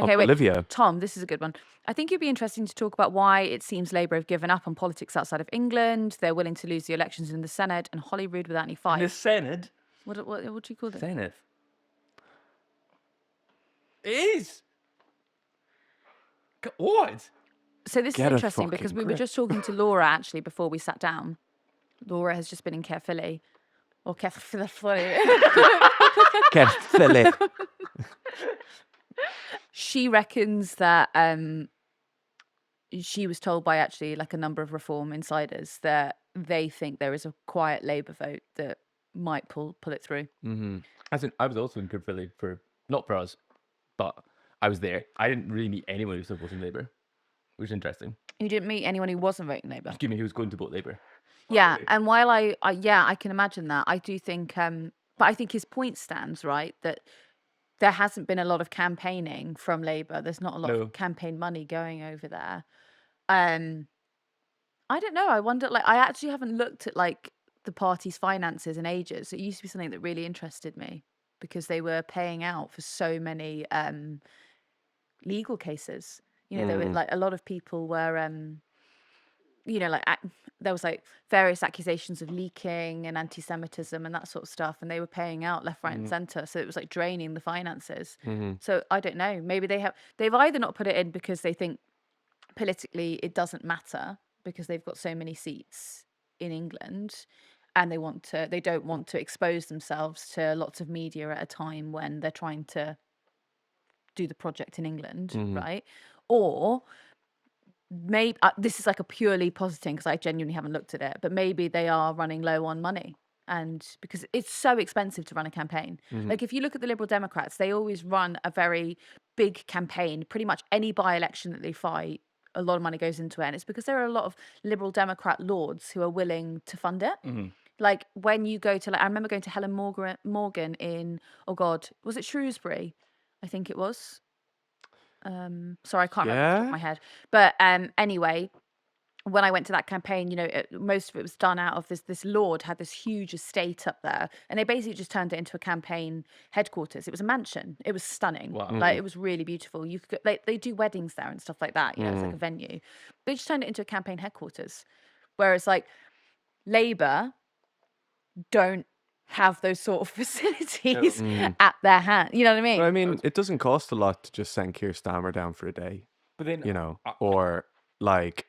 Okay, wait. Olivia. Tom, this is a good one. I think it'd be interesting to talk about why it seems Labour have given up on politics outside of England. They're willing to lose the elections in the Senate and Holyrood without any fight. In the Senate? What do you call it? Senate. It is. What? So this Get is a interesting because fucking we were grip. just talking to Laura actually before we sat down. Laura has just been in Caerphilly. Or Caerphilly. Caerphilly. She reckons that she was told by actually like a number of Reform insiders that they think there is a quiet Labour vote that might pull it through. Mm-hmm. I was also in Caerphilly not for us, but I was there. I didn't really meet anyone who was supporting Labour, which is interesting. You didn't meet anyone who wasn't voting Labour? Excuse me, who was going to vote Labour. Yeah, and while I can imagine that, I do think, but I think his point stands, right, that there hasn't been a lot of campaigning from Labour. There's not a lot of campaign money going over there. I don't know. I wonder, like, I actually haven't looked at, like, the party's finances in ages. It used to be something that really interested me because they were paying out for so many legal cases. You know, there were, like, a lot of people were, you know, like, there was, like, various accusations of leaking and anti-Semitism and that sort of stuff, and they were paying out left, right, and centre. So it was, like, draining the finances. So I don't know. Maybe they've either not put it in because they think politically it doesn't matter because they've got so many seats in England and they don't want to expose themselves to lots of media at a time when they're trying to do the project in England, right? Or maybe this is like a purely positive thing because I genuinely haven't looked at it, but maybe they are running low on money. And because it's so expensive to run a campaign. Like if you look at the Liberal Democrats, they always run a very big campaign. Pretty much any by-election that they fight, a lot of money goes into it. And it's because there are a lot of Liberal Democrat lords who are willing to fund it. Like when you go to, like, I remember going to Helen Morgan in, oh God, was it Shrewsbury? I think it was. Sorry, I can't remember off the top of my head. But anyway, when I went to that campaign, you know, most of it was done out of this lord had this huge estate up there, and they basically just turned it into a campaign headquarters. It was a mansion. It was stunning. Wow. Like it was really beautiful. You could they do weddings there and stuff like that. You know, it's like a venue. They just turned it into a campaign headquarters. Whereas like Labour don't have those sort of facilities at their hand. You know what I mean? But I mean, it doesn't cost a lot to just send Keir Starmer down for a day. But then, you know, or like,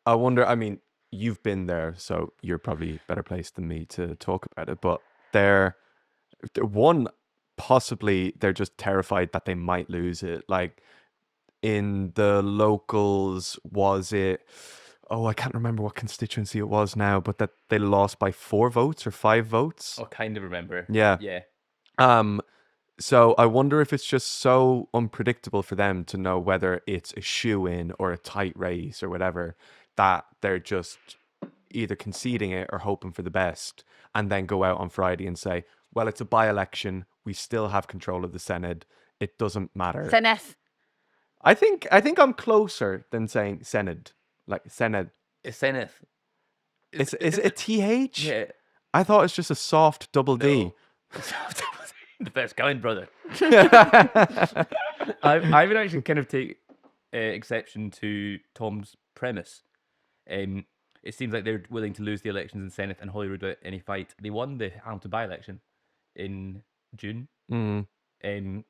I wonder, I mean, you've been there, so you're probably better placed than me to talk about it, but they're possibly they're just terrified that they might lose it. Like in the locals, was it, I can't remember what constituency it was now, but that they lost by 4 votes or 5 votes. I kind of remember. Yeah. So I wonder if it's just so unpredictable for them to know whether it's a shoe-in or a tight race or whatever, that they're just either conceding it or hoping for the best, and then go out on Friday and say, well, it's a by-election. We still have control of the Senate. It doesn't matter. Seneth. I think I'm closer than saying Senate. Like Senate. It's Senate. Is it a TH? Yeah. I thought it's just a soft double D. The best kind, brother. I would actually kind of take exception to Tom's premise. It seems like they're willing to lose the elections in Senate and Holyrood without any fight. They won the Hamilton by-election in June. And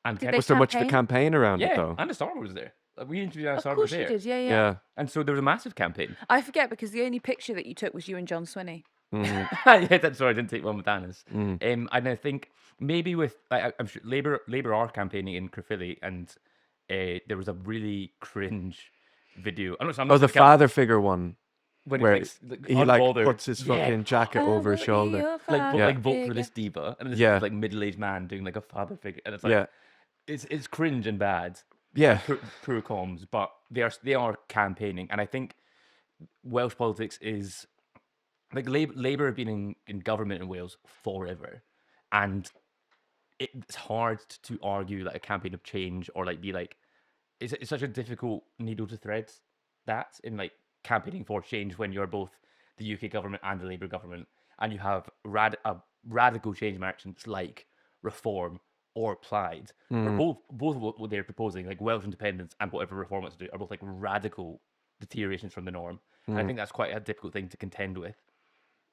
was there much of a campaign around it, though? and the Starmer was there. We interviewed Anna Of Starmer course there. you did, yeah. And so there was a massive campaign. I forget because the only picture that you took was you and John Swinney. Yeah, that's sorry, I didn't take one with Anna's. And I think maybe with, I'm sure Labour are campaigning in Caerphilly, and there was a really cringe video. I'm not the father figure one. When where he puts his fucking jacket over his shoulder. Like vote for this diva. And this like middle-aged man doing like a father figure. And it's like, it's cringe and bad. Yeah. Poor comms, but they are campaigning. And I think Welsh politics is, like, Labour have been in government in Wales forever. And it's hard to argue like a campaign of change or like be like, it's such a difficult needle to thread that in like campaigning for change when you're both the UK government and the Labour government, and you have radical change merchants like Reform or Plaid, are both what they're proposing, like Welsh independence and whatever Reform wants to do, are both like radical deteriorations from the norm. I think that's quite a difficult thing to contend with.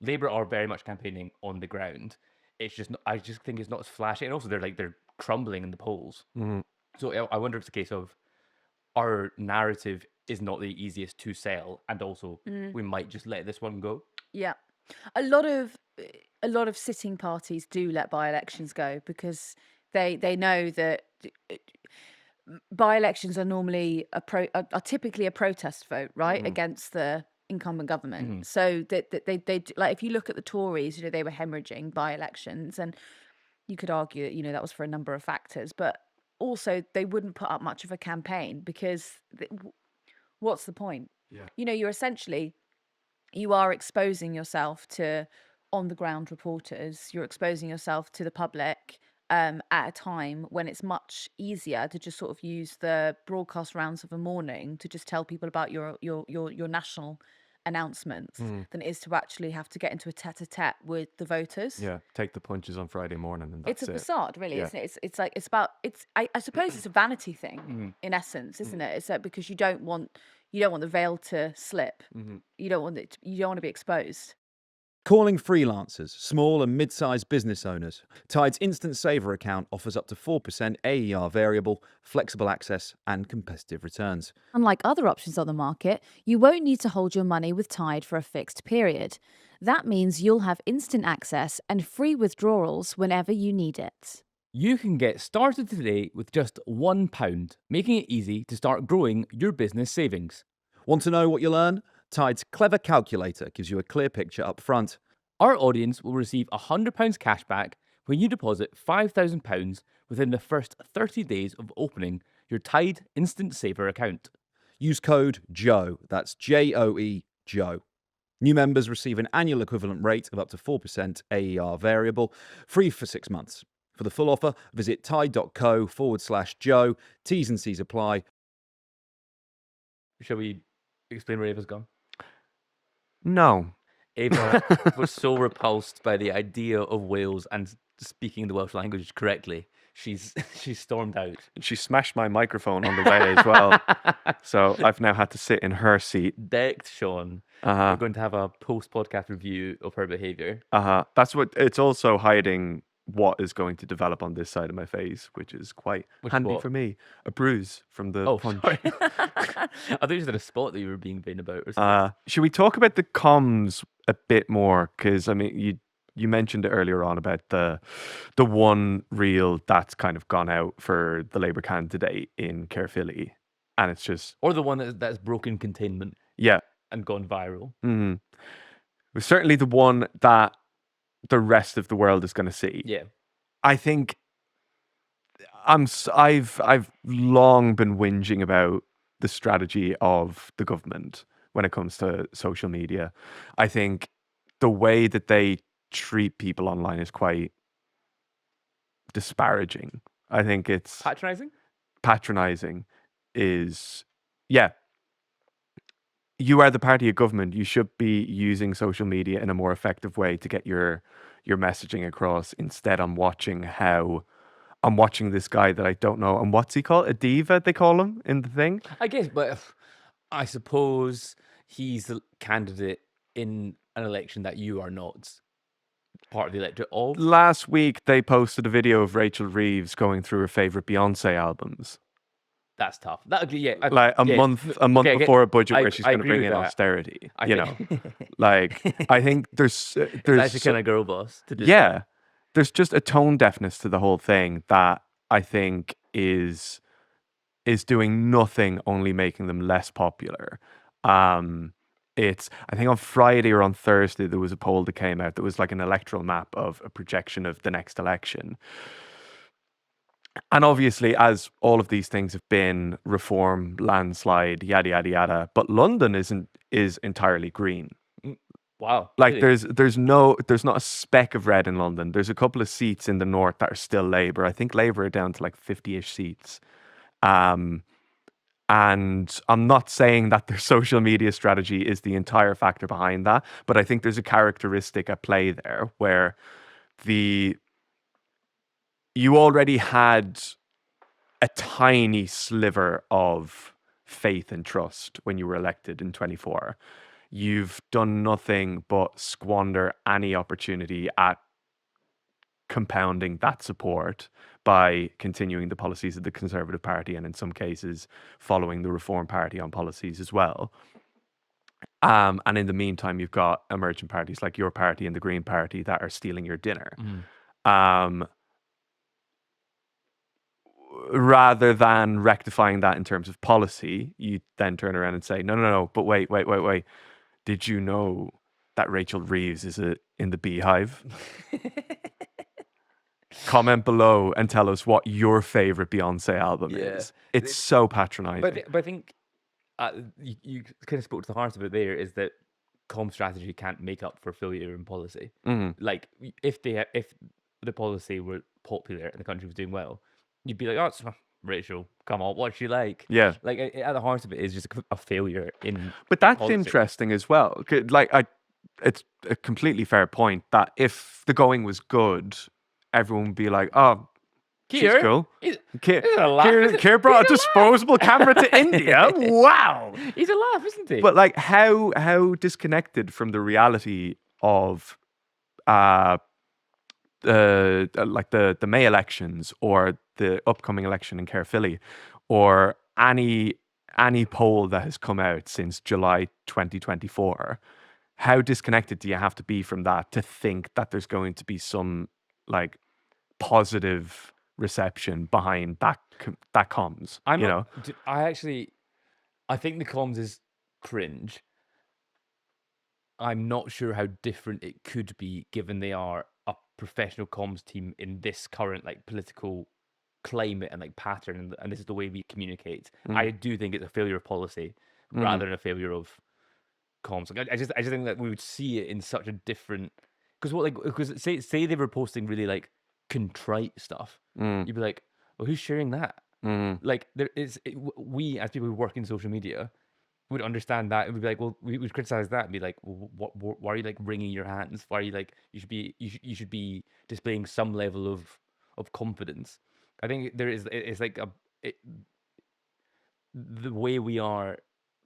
Labour are very much campaigning on the ground. It's just I just think it's not as flashy, and also they're crumbling in the polls. So I wonder if it's a case of our narrative is not the easiest to sell, and also we might just let this one go. Yeah, a lot of sitting parties do let by-elections go because they know that by-elections are normally are typically a protest vote, right, against the incumbent government. So that they like, if you look at the Tories, they were hemorrhaging by-elections, and you could argue that that was for a number of factors, but also they wouldn't put up much of a campaign because what's the point? You're essentially, you are exposing yourself to on the ground reporters, you're exposing yourself to the public at a time when it's much easier to just sort of use the broadcast rounds of a morning to just tell people about your national announcements than it is to actually have to get into a tete-a-tete with the voters. Yeah, take the punches on Friday morning, and that's It's a it. facade, really, Yeah. isn't it? It's like, it's about, I suppose it's a vanity thing in essence, isn't it? It's like, because you don't want the veil to slip. You don't want to be exposed. Calling freelancers, small and mid-sized business owners. Tide's Instant Saver account offers up to 4% AER variable, flexible access, and competitive returns. Unlike other options on the market, you won't need to hold your money with Tide for a fixed period. That means you'll have instant access and free withdrawals whenever you need it. You can get started today with just £1, making it easy to start growing your business savings. Want to know what you'll earn? Tide's clever calculator gives you a clear picture up front. Our audience will receive £100 cash back when you deposit £5,000 within the first 30 days of opening your Tide Instant Saver account. Use code JOE, that's JOE, JOE. New members receive an annual equivalent rate of up to 4% AER variable, free for 6 months. For the full offer, visit tide.co/Joe. T's and C's apply. Shall we explain where Ava's gone? No. Ava was so repulsed by the idea of Wales and speaking the Welsh language correctly. She's stormed out. She smashed my microphone on the way as well. So I've now had to sit in her seat. Decked Seán. We're going to have a post-podcast review of her behaviour. That's what it's also hiding. What is going to develop on this side of my face, which is quite handy for me. A bruise from the punch. Sorry. I thought you had a spot that you were being vain about or something. Should we talk about the comms a bit more? Because I mean, you mentioned it earlier on about the one reel that's kind of gone out for the Labour candidate in Caerphilly, and it's just, or the one that's broken containment, and gone viral. It was certainly the one that the rest of the world is going to see. Yeah, I think I've long been whinging about the strategy of the government when it comes to social media. I think the way that they treat people online is quite disparaging. I think it's patronizing is, you are the party of government. You should be using social media in a more effective way to get your messaging across. Instead, I'm watching this guy that I don't know. And what's he called? A diva, they call him in the thing? I guess, but I suppose he's the candidate in an election that you are not part of the electorate of. Last week, they posted a video of Rachel Reeves going through her favorite Beyonce albums. That's tough. That like a month before a budget where she's going to bring in austerity. Like I think there's that's the kind of girl boss to do. Yeah, there's just a tone deafness to the whole thing that I think is doing nothing, only making them less popular. I think on Friday or on Thursday there was a poll that came out that was like an electoral map of a projection of the next election. And obviously, as all of these things have been, reform, landslide, yada yada yada, but London is entirely green. Wow! Like really? there's not a speck of red in London. There's a couple of seats in the north that are still Labour. I think Labour are down to like 50-ish seats. And I'm not saying that their social media strategy is the entire factor behind that, but I think there's a characteristic at play there where you already had a tiny sliver of faith and trust when you were elected in 24. You've done nothing but squander any opportunity at compounding that support by continuing the policies of the Conservative Party, and in some cases following the Reform Party on policies as well. And in the meantime, you've got emergent parties like your party and the Green Party that are stealing your dinner. Rather than rectifying that in terms of policy, you then turn around and say, no, but wait. Did you know that Rachel Reeves is in the Beehive? Comment below and tell us what your favorite Beyoncé album is. It's so patronizing. But I think you kind of spoke to the heart of it there, is that comm strategy can't make up for failure in policy. Like, if the policy were popular and the country was doing well, you'd be like, oh, it's Rachel, come on, what's she like? Yeah. Like, at the heart of it is just a failure in But that's policy. interesting as well. Like, it's a completely fair point that if the going was good, everyone would be like, oh, she's cool. Keir brought a disposable camera to India. Wow. He's a laugh, isn't he? But like, how disconnected from the reality of like the May elections or the upcoming election in Caerphilly or any poll that has come out since July 2024, how disconnected do you have to be from that to think that there's going to be some like positive reception behind that comms? I think the comms is cringe. I'm not sure how different it could be, given they are a professional comms team in this current like political climate and like pattern, and this is the way we communicate. I do think it's a failure of policy rather than a failure of comms. Like, I just think that we would see it in such a different, because say they were posting really like contrite stuff, you'd be like, well, who's sharing that? Like, we as people who work in social media would understand that, and we'd be like, well, we would criticize that and be like, well, why are you like wringing your hands? Why are you like, you should be displaying some level of confidence. I think it's like the way we are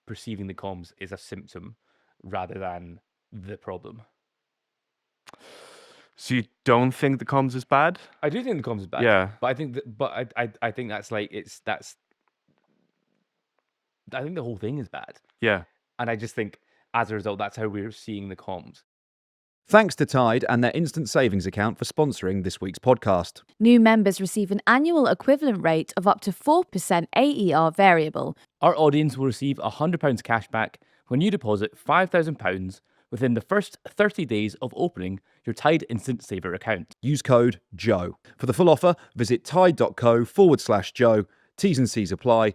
perceiving the comms is a symptom rather than the problem. So you don't think the comms is bad? I do think the comms is bad. Yeah. But I think I think that's like I think the whole thing is bad. Yeah. And I just think as a result, that's how we're seeing the comms. Thanks to Tide and their instant savings account for sponsoring this week's podcast. New members receive an annual equivalent rate of up to 4% AER variable. Our audience will receive £100 cash back when you deposit £5,000 within the first 30 days of opening your Tide Instant Saver account. Use code JOE. For the full offer, visit tide.co/Joe. T's and C's apply.